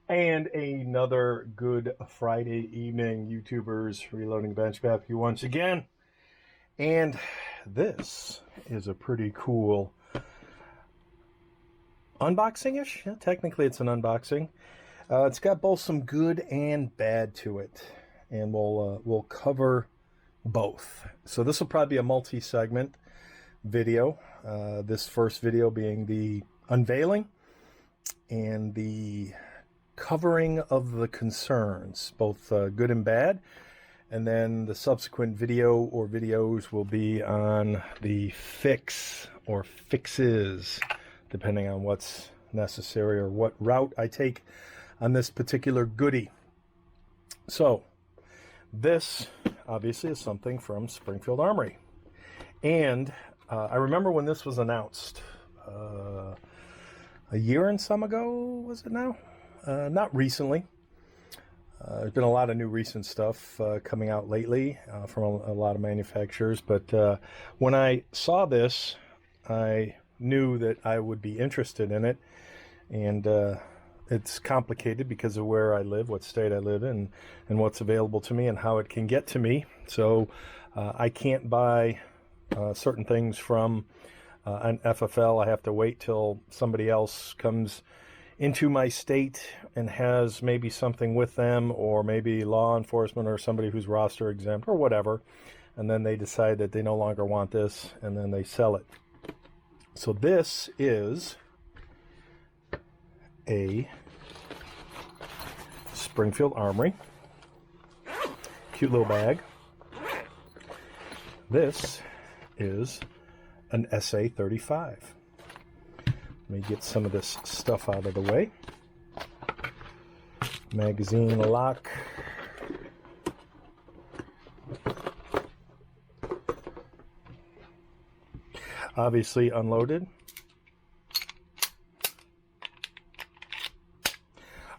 And another good Friday evening, YouTubers. Reloading Bench Bath you once again. And this is a pretty cool unboxing-ish. Yeah, technically it's an unboxing. It's got both some good and bad to it, and we'll cover both. So this will probably be a multi-segment video. This first video being the unveiling and the covering of the concerns, both good and bad. And then the subsequent video or videos will be on the fix or fixes, depending on what's necessary or what route I take on this particular goodie. So this obviously is something from Springfield Armory. And I remember when this was announced a year and some ago, was it now? Not recently. There's been a lot of new recent stuff coming out lately from a lot of manufacturers. But when I saw this, I knew that I would be interested in it. And it's complicated because of where I live, what state I live in, and what's available to me and how it can get to me. So I can't buy certain things from an FFL. I have to wait till somebody else comes into my state and has maybe something with them, or maybe law enforcement or somebody who's roster exempt or whatever, and then they decide that they no longer want this and then they sell it. So this is a Springfield Armory, cute little bag. This is an SA-35. Let me get some of this stuff out of the way. Magazine lock. Obviously unloaded.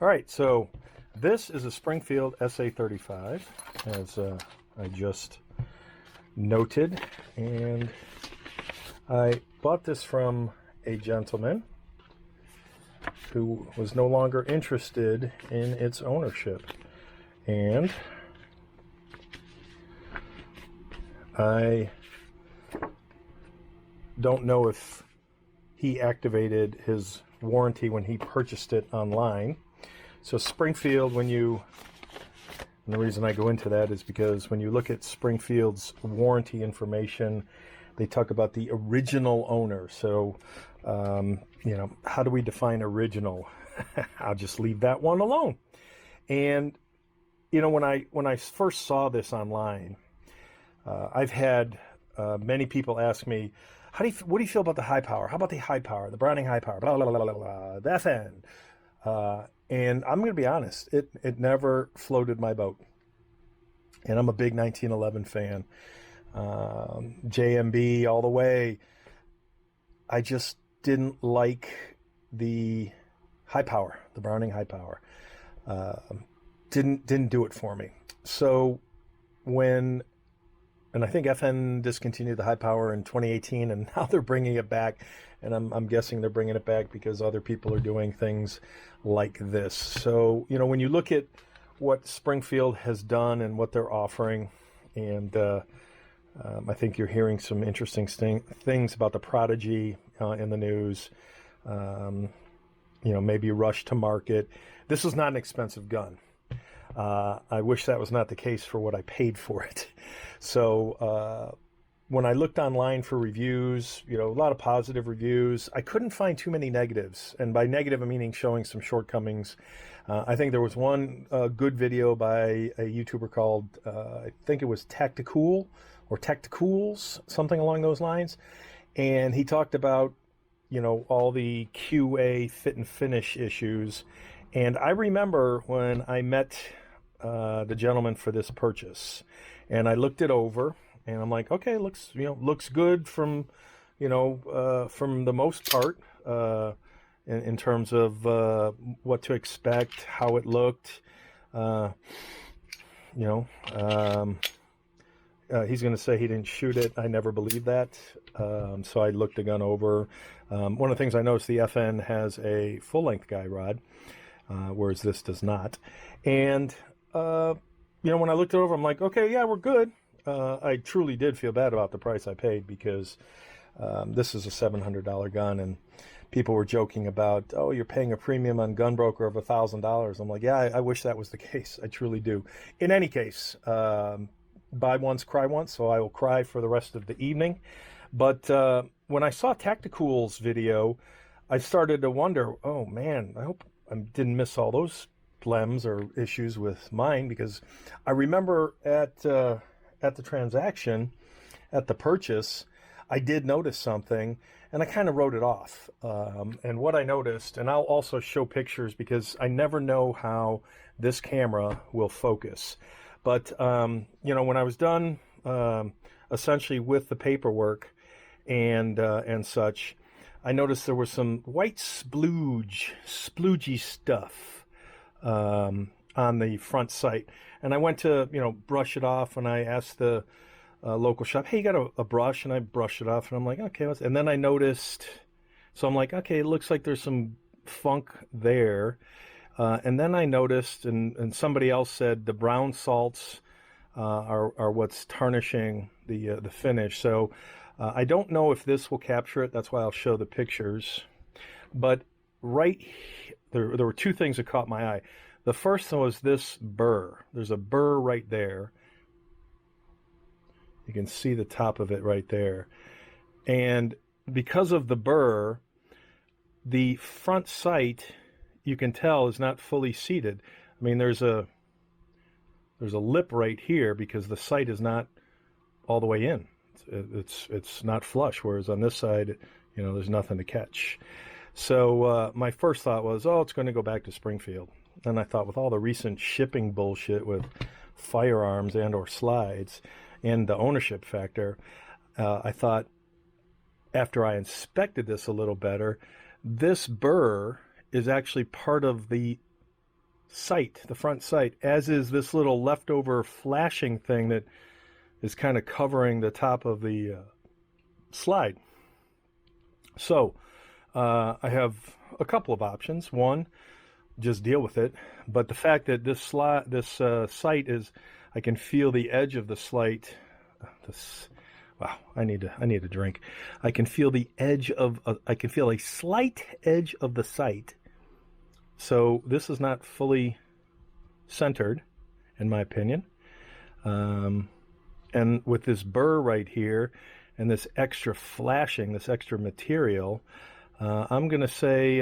All right, so this is a Springfield SA-35, as I just noted, and I bought this from a gentleman who was no longer interested in its ownership, and I don't know if he activated his warranty when he purchased it online. So Springfield, and the reason I go into that is because when you look at Springfield's warranty information, they talk about the original owner. So, how do we define original? I'll just leave that one alone. And, when I first saw this online, I've had many people ask me, what do you feel about the high power? How about the high power, the Browning high power, blah, blah, blah, blah, blah, the FN? And I'm going to be honest, it never floated my boat. And I'm a big 1911 fan. JMB all the way. I just didn't like the high power, the Browning high power. Didn't do it for me. So and I think FN discontinued the high power in 2018, and now they're bringing it back. And I'm guessing they're bringing it back because other people are doing things like this. So, when you look at what Springfield has done and what they're offering, and I think you're hearing some interesting things about the Prodigy in the news. Maybe rush to market. This is not an expensive gun. I wish that was not the case for what I paid for it. So when I looked online for reviews, a lot of positive reviews, I couldn't find too many negatives. And by negative, I'm meaning showing some shortcomings. I think there was one good video by a YouTuber called, I think it was Tacticool or Tacticools, something along those lines. And he talked about, all the QA fit and finish issues. And I remember when I met the gentleman for this purchase, and I looked it over, and I'm like, okay, looks good from the most part, in terms of what to expect, how it looked. He's going to say he didn't shoot it. I never believed that. So I looked the gun over. One of the things I noticed, the FN has a full-length guy rod. whereas this does not. And, when I looked it over, I'm like, okay, yeah, we're good. I truly did feel bad about the price I paid because this is a $700 gun, and people were joking about, oh, you're paying a premium on Gunbroker of $1,000. I'm like, yeah, I wish that was the case. I truly do. In any case, buy once, cry once, so I will cry for the rest of the evening. But when I saw Tacticool's video, I started to wonder, oh man, I hope I didn't miss all those blems or issues with mine, because I remember at the transaction, at the purchase, I did notice something, and I kind of wrote it off. And what I noticed, and I'll also show pictures because I never know how this camera will focus. But, when I was done essentially with the paperwork and such, I noticed there was some white sploogey stuff on the front sight. And I went to, brush it off, and I asked the local shop, hey, you got a brush? And I brushed it off, and I'm like, okay. And then I noticed, so I'm like, okay, it looks like there's some funk there. And then I noticed, and somebody else said the brown salts are what's tarnishing the finish. So I don't know if this will capture it. That's why I'll show the pictures. But there were two things that caught my eye. The first one was this burr. There's a burr right there. You can see the top of it right there. And because of the burr, the front sight, you can tell, is not fully seated. I mean, there's a lip right here because the sight is not all the way in. It's not flush, whereas on this side, there's nothing to catch. So my first thought was, oh, it's going to go back to Springfield. And I thought, with all the recent shipping bullshit with firearms and or slides and the ownership factor, I thought, after I inspected this a little better, this burr is actually part of the sight, the front sight, as is this little leftover flashing thing that is kind of covering the top of the slide. So I have a couple of options. One, just deal with it. But the fact that this sight is, I can feel the edge of the sight. Wow, I need a drink. I can feel the edge of. I can feel a slight edge of the sight. So this is not fully centered, in my opinion. And with this burr right here and this extra flashing, this extra material, I'm going to say,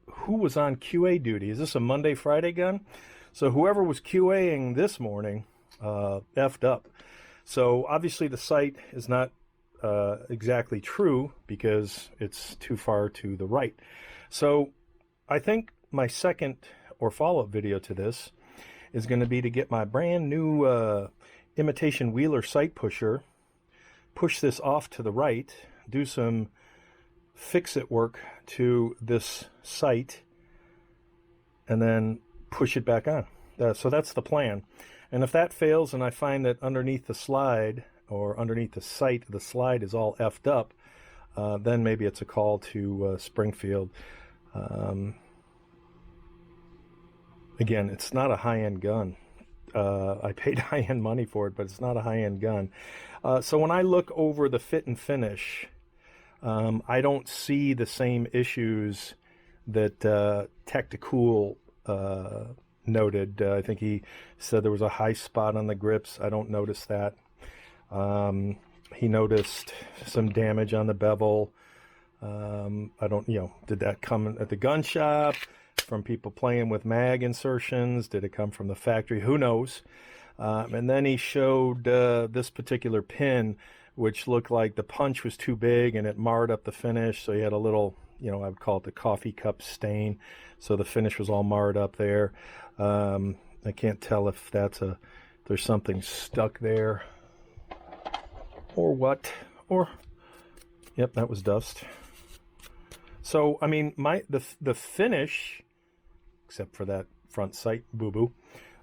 who was on QA duty? Is this a Monday, Friday gun? So whoever was QAing this morning effed up. So obviously the sight is not exactly true because it's too far to the right. So I think my second or follow-up video to this is going to be to get my brand new imitation Wheeler sight pusher, push this off to the right, do some fix-it work to this sight, and then push it back on. So that's the plan. And if that fails and I find that underneath the slide or underneath the sight, the slide is all effed up, then maybe it's a call to Springfield. Again, it's not a high-end gun. I paid high-end money for it, but it's not a high-end gun. So when I look over the fit and finish, I don't see the same issues that Tacticool noted. I think he said there was a high spot on the grips. I don't notice that. He noticed some damage on the bevel. I don't, did that come at the gun shop? From people playing with mag insertions? Did it come from the factory? Who knows? And then he showed this particular pin, which looked like the punch was too big and it marred up the finish. So he had a little, I would call it the coffee cup stain. So the finish was all marred up there. I can't tell if there's something stuck there or what. Or, yep, that was dust. So, I mean, the finish, except for that front sight boo-boo,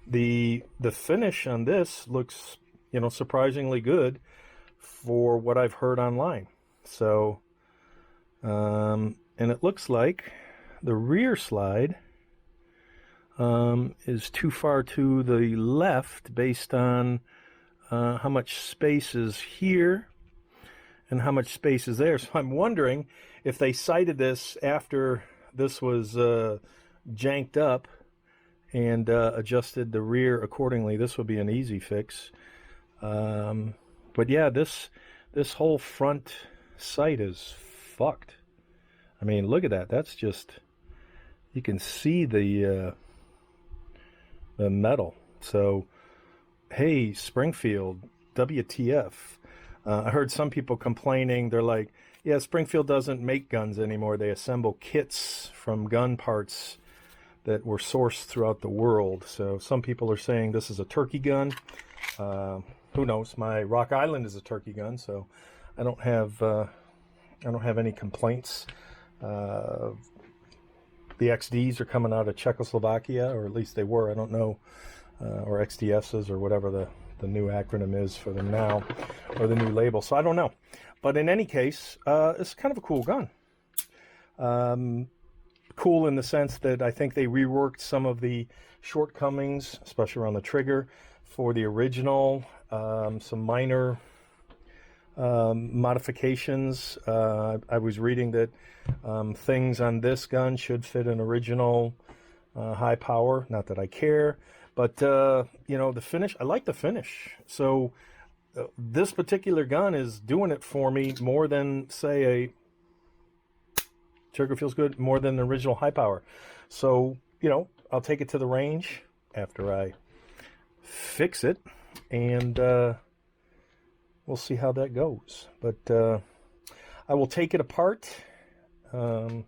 the finish on this looks, surprisingly good for what I've heard online. So, and it looks like the rear slide is too far to the left based on how much space is here and how much space is there. So I'm wondering if they sighted this after this was janked up and adjusted the rear accordingly. This would be an easy fix. But yeah, this whole front sight is fucked. I mean, look at that. That's just, you can see the metal. So, hey, Springfield, WTF. I heard some people complaining. They're like, yeah, Springfield doesn't make guns anymore. They assemble kits from gun parts that were sourced throughout the world. So some people are saying this is a turkey gun. Who knows? My Rock Island is a turkey gun, so I don't have any complaints. The XDs are coming out of Czechoslovakia, or at least they were. I don't know, or XDSs, or whatever the new acronym is for them now, or the new label. So I don't know. But in any case, it's kind of a cool gun. Cool in the sense that I think they reworked some of the shortcomings, especially around the trigger, for the original. Some minor modifications. I was reading that things on this gun should fit an original high power. Not that I care, but you know, the finish. I like the finish. So this particular gun is doing it for me more than, say, a trigger feels good, more than the original high power. So, you know, I'll take it to the range after I fix it, and we'll see how that goes. But I will take it apart and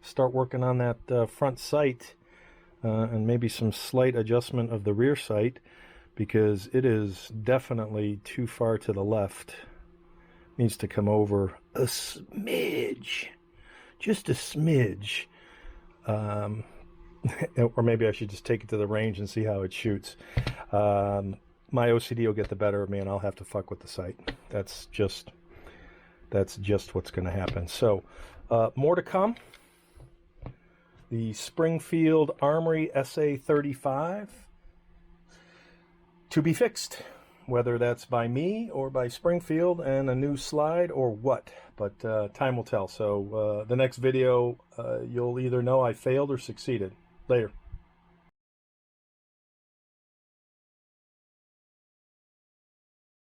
start working on that front sight and maybe some slight adjustment of the rear sight, because it is definitely too far to the left. Needs to come over a smidge, just a smidge. Or maybe I should just take it to the range and see how it shoots. My OCD will get the better of me, and I'll have to fuck with the sight. That's just what's going to happen. So, more to come. The Springfield Armory SA-35 to be fixed, whether that's by me or by Springfield and a new slide or what. But time will tell. So the next video, you'll either know I failed or succeeded. Later.